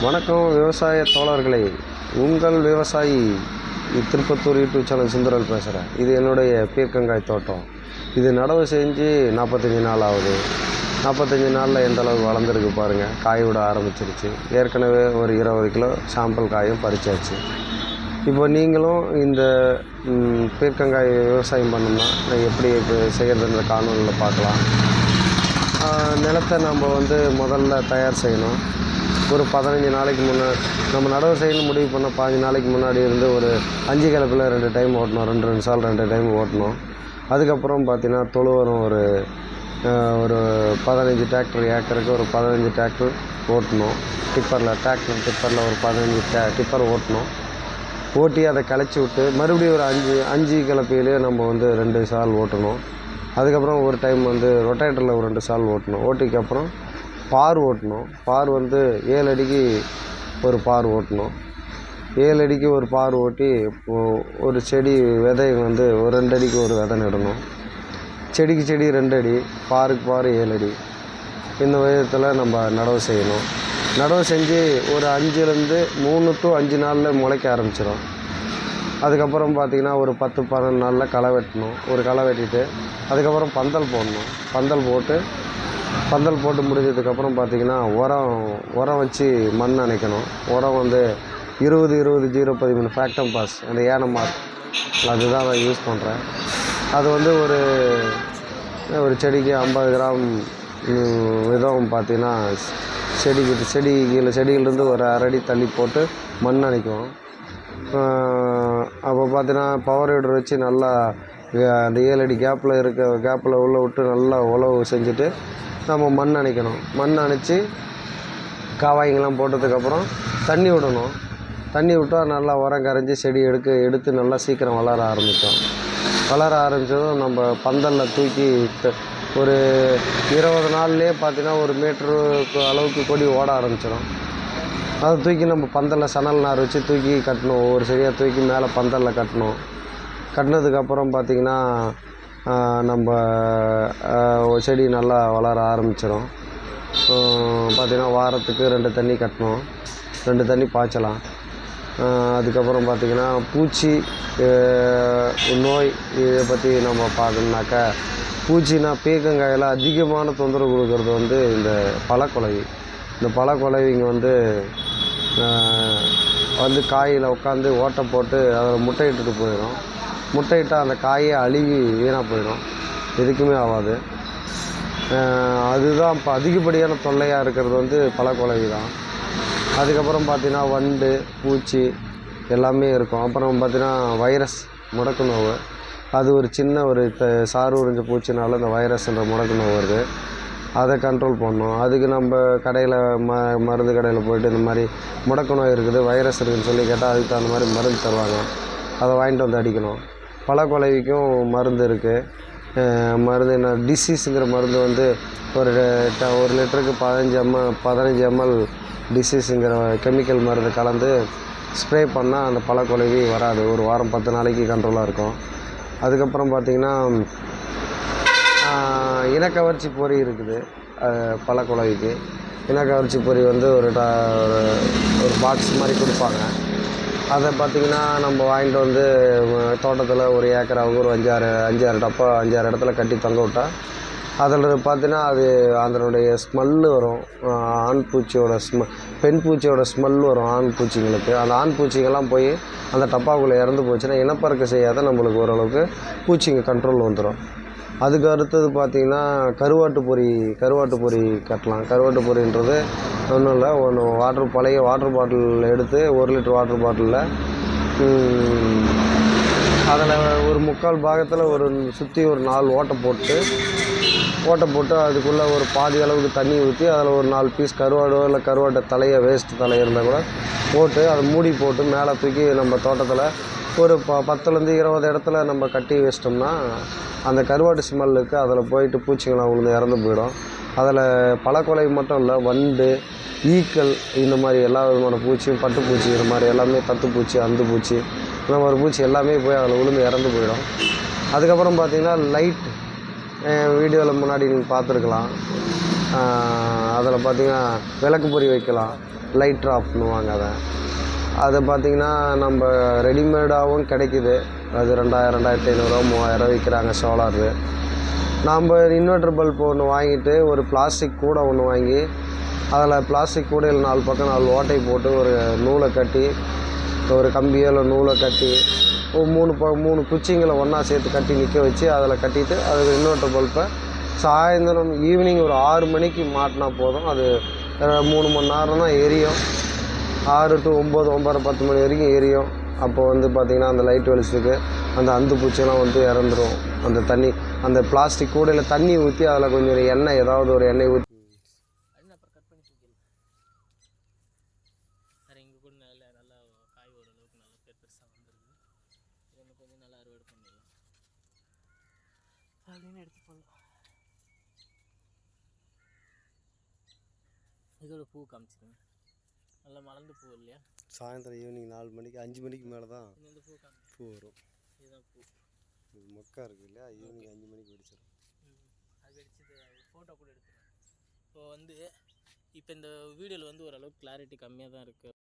வணக்கம் விவசாய தோழர்களே, உங்கள் விவசாயி திருப்பத்தூர் யூடியூப் சேனல் சுந்தரல் பேசுகிறேன். இது என்னுடைய பீர்க்கங்காய் தோட்டம். இது நடவு செஞ்சு 45 நாள் ஆகுது. 45 நாளில் எந்த அளவுக்கு வளர்ந்துருக்கு பாருங்கள். காய் விட ஆரம்பிச்சிருச்சு. ஏற்கனவே ஒரு 20 கிலோ சாம்பிள் காயும் பறிச்சாச்சு. இப்போ நீங்களும் இந்த பீர்க்கங்காய் விவசாயம் பண்ணோம்னா எப்படி செய்கிறதுன்ற காணொலியில் பார்க்கலாம். நிலத்தை நம்ம முதல்ல தயார் செய்யணும். ஒரு 15 நாளைக்கு முன்னாடி நம்ம நடவு செய்யணும் முடிவு பண்ண 15 நாளைக்கு முன்னாடி இருந்து ஒரு 5 கலப்பில் 2 டைம் ஓட்டணும். 2 சால் 2 டைம் ஓட்டணும். அதுக்கப்புறம் பார்த்திங்கன்னா தொழு உரம் ஒரு 15 டிராக்டர் ஏக்கருக்கு ஒரு 15 டிராக்டர் ஓட்டணும். டிப்பரில் ஒரு 15 டிப்பர் ஓட்டணும். ஓட்டி அதை களைச்சி விட்டு மறுபடியும் ஒரு 5 கலப்பையிலே நம்ம 2 சால் ஓட்டணும். அதுக்கப்புறம் ஒரு டைம் ரொட்டேட்டரில் ஒரு 2 சால் ஓட்டணும். ஓட்டிக்கப்புறம் பார் ஓட்டணும். பார் 7 அடிக்கு ஒரு பார் ஓட்டணும். 7 அடிக்கு ஒரு பார் ஓட்டி ஒரு செடி விதை ஒரு 2 அடிக்கு ஒரு விதை நடணும். செடிக்கு செடி 2 அடி, பாருக்கு பார் 7 அடி. இந்த விதத்தில் நம்ம நடவு செய்யணும். நடவு செஞ்சு ஒரு 3 to 5 நாளில் முளைக்க ஆரம்பிச்சிடும். அதுக்கப்புறம் பார்த்திங்கன்னா ஒரு 10-12 நாளில் களை வெட்டணும். ஒரு களை வெட்டிட்டு அதுக்கப்புறம் பந்தல் போடணும். பந்தல் போட்டு முடிஞ்சதுக்கப்புறம் பார்த்திங்கன்னா உரம் வச்சு மண் அணைக்கணும். உரம் 20-20-0-13 ஃபேக்டம் பாஸ், அந்த ஏனமார், அதுதான் நான் யூஸ் பண்ணுறேன். அது ஒரு செடிக்கு 50 கிராம் விதம் பார்த்திங்கன்னா செடியிலேருந்து ஒரு 1/2 அடி தள்ளி போட்டு மண் அணைக்கும். அப்போ பார்த்திங்கன்னா பவர் வீடர் வச்சு நல்லா அந்த 7 அடி கேப்பில் உள்ளே விட்டு நல்லா உழவு செஞ்சுட்டு நம்ம மண் அணைக்கணும். மண் அணைச்சி காவாய்ங்கெல்லாம் போட்டதுக்கப்புறம் தண்ணி விடணும். தண்ணி விட்டால் நல்லா உரம் கரைஞ்சி செடி எடுத்து நல்லா சீக்கிரம் வளர ஆரம்பித்ததும் நம்ம பந்தலில் தூக்கி ஒரு 20 நாள்லேயே பார்த்திங்கன்னா 1 மீட்டருக்கு அளவுக்கு கொடி ஓட ஆரம்பிச்சிடும். அதை தூக்கி நம்ம பந்தலில் சணல் நார் வச்சு தூக்கி கட்டணும். ஒவ்வொரு செடியாக தூக்கி மேலே பந்தலில் கட்டணும். கட்டினதுக்கப்புறம் பார்த்திங்கன்னா நம்ம செடி நல்லா வளர ஆரம்பிச்சிடும். பார்த்திங்கன்னா வாரத்துக்கு 2 தண்ணி கட்டணும். 2 தண்ணி பாய்ச்சலாம். அதுக்கப்புறம் பார்த்திங்கன்னா பூச்சி நோய் இதை பற்றி நம்ம பார்க்கணுன்னாக்கா, பூச்சினா பீர்க்கங்காயில் அதிகமான தொந்தரவு கொடுக்கறது இந்த பழக்குலவி. இந்த பழக்குலவிங்க காயில் உட்காந்து ஓட்டை போட்டு அதில் முட்டையிட்டுட்டு போயிடும். முட்டையிட்டால் அந்த காயை அழுகி வீணாக போயிடும். எதுக்குமே ஆகாது. அதுதான் இப்போ அதிகப்படியான தொல்லையாக இருக்கிறது பழக்குலவி தான். அதுக்கப்புறம் பார்த்திங்கன்னா வண்டு, பூச்சி எல்லாமே இருக்கும். அப்புறம் பார்த்திங்கன்னா வைரஸ், முடக்கு நோவு. அது ஒரு சின்ன சாறு உறிஞ்ச பூச்சினால இந்த வைரஸ்ன்ற முடக்கு நோவு வருது. அதை கண்ட்ரோல் பண்ணணும். அதுக்கு நம்ம கடையில் மருந்து கடையில் போய்ட்டு இந்த மாதிரி முடக்கு நோய் இருக்குது, வைரஸ் இருக்குதுன்னு சொல்லி கேட்டால் அதுக்கு தகுந்த மாதிரி மருந்து தருவாங்க. அதை வாங்கிட்டு அடிக்கணும். பழக்குலவிக்கும் மருந்து இருக்குது. மருந்து என்ன டிசீஸுங்கிற மருந்து ஒரு லிட்டருக்கு 15 ml டிசீஸுங்கிற கெமிக்கல் மருந்து கலந்து ஸ்ப்ரே பண்ணால் அந்த பழக்குலவி வராது. ஒரு வாரம் 10 நாளைக்கு கண்ட்ரோலாக இருக்கும். அதுக்கப்புறம் பார்த்திங்கன்னா இனக்கவர்ச்சி பொறி இருக்குது பழக்குலவிக்கு. இனக்கவர்ச்சி பொறி ஒரு பாக்ஸ் மாதிரி கொடுப்பாங்க. அதை பார்த்திங்கன்னா நம்ம வாங்கிட்டு தோட்டத்தில் ஒரு ஏக்கராவுக்கு ஒரு 5-6 டப்பா 5-6 இடத்துல கட்டி தொங்க விட்டால் அதில் பார்த்திங்கன்னா அது அதனுடைய ஸ்மெல்லு வரும். ஆண் பூச்சியோட பெண் பூச்சியோட ஸ்மெல் வரும் ஆண் பூச்சிங்களுக்கு. அந்த ஆண் பூச்சிங்கெல்லாம் போய் அந்த டப்பாவுக்குள்ளே இறந்து போச்சுன்னா இனப்பெருக்கம் செய்யாத நம்மளுக்கு ஓரளவுக்கு பூச்சிங்க கண்ட்ரோல் வந்துடும். அதுக்கு அடுத்தது பார்த்திங்கன்னா கருவாட்டு பொறி கட்டலாம். கருவாட்டு பொறின்றது ஒன்றும் இல்லை, பழைய வாட்டர் பாட்டில் எடுத்து 1 லிட்டர் வாட்டர் பாட்டிலில் அதில் ஒரு 3/4 பாகத்தில் சுற்றி ஒரு 4 ஓட்டை போட்டு அதுக்குள்ளே ஒரு பாதி அளவுக்கு தண்ணி ஊற்றி அதில் ஒரு 4 பீஸ் கருவாடோ இல்லை கருவாட்டை தலையை வேஸ்ட்டு தலையை இருந்தால் கூட போட்டு அதை மூடி போட்டு மேலே தூக்கி நம்ம தோட்டத்தில் ஒரு 10-20 இடத்துல நம்ம கட்டி வச்சிட்டோம்னா அந்த கருவாட்டு ஸ்மெல்லுக்கு அதில் போயிட்டு பூச்சிங்களாம் இறந்து போயிடும். அதில் பழக்குலவி மட்டும் இல்லை, வண்டு, ஈக்கள், இந்த மாதிரி எல்லா விதமான பூச்சியும், பட்டுப்பூச்சி, இந்த மாதிரி எல்லாமே, தத்துப்பூச்சி, அந்துப்பூச்சி, இந்த மாதிரி பூச்சி எல்லாமே போய் அதில் இறந்து போயிடும். அதுக்கப்புறம் பார்த்திங்கன்னா லைட், வீடியோவில் முன்னாடி நீங்கள் பார்த்துருக்கலாம். அதில் பார்த்திங்கன்னா விளக்கு பொறி வைக்கலாம். லைட் ட்ராப்னுவாங்க அதை பார்த்திங்கன்னா நம்ம ரெடிமேடாகவும் கிடைக்கிது. அது 2000 2500 3000 விற்கிறாங்க சோலாரு. நாம் இன்வெர்டர் பல்ப் ஒன்று வாங்கிட்டு ஒரு பிளாஸ்டிக் கூடை ஒன்று வாங்கி அதில் பிளாஸ்டிக் கூடையில் 4 பக்கம் 4 ஓட்டை போட்டு ஒரு நூலை கட்டி ஒரு கம்பியோ இல்லை நூலை கட்டி ஒரு 3 குச்சிங்களை ஒன்றா சேர்த்து கட்டி நிற்க வச்சு அதில் கட்டிட்டு அது இன்வெர்டர் பல்பை சாயந்தரம் ஈவினிங் ஒரு 6 மணிக்கு மாட்டினா போதும். அது 3 மணி நேரம் தான் எரியும். 6 to 9 9:30 10 மணி வரைக்கும் எரியும். அப்போ வந்து பார்த்திங்கன்னா அந்த லைட் வெளிச்சத்துக்கு அந்த அந்து பூச்சியெல்லாம் வந்து இறந்துடும். அந்த தண்ணி அந்த பிளாஸ்டிக் கூடையில் தண்ணி ஊற்றி அதில் கொஞ்சம் எண்ணெய் ஏதாவது ஒரு எண்ணெய் ஊற்றி அப்புறம் கட் பண்ணி தூக்கிடலாம். வேறு இங்கே கூட நல்லா காய் ஓரளவுக்கு நல்லா பெருசாக வந்துருக்கு. இது ஒன்று கொஞ்சம் நல்லா அறுவடை பண்ணிடலாம் அப்படின்னு எடுத்து போடலாம். இதோட பூ காமிச்சிருங்க. நல்லா மலர்ந்து பூ இல்லையா? சாயந்தரம் ஈவினிங் 4 மணிக்கு 5 மணிக்கு மேலே தான் இந்த பூ பூ வரும். இதுதான் பூ. இது மொக்கா இருக்குது இல்லையா? ஈவினிங் 5 மணிக்கு வெடிச்சிடும். அது வெடிச்சது ஃபோட்டோ கூட எடுத்துருவேன். இப்போ இந்த வீடியோவில் வந்து ஓரளவுக்கு கிளாரிட்டி கம்மியாக தான் இருக்குது.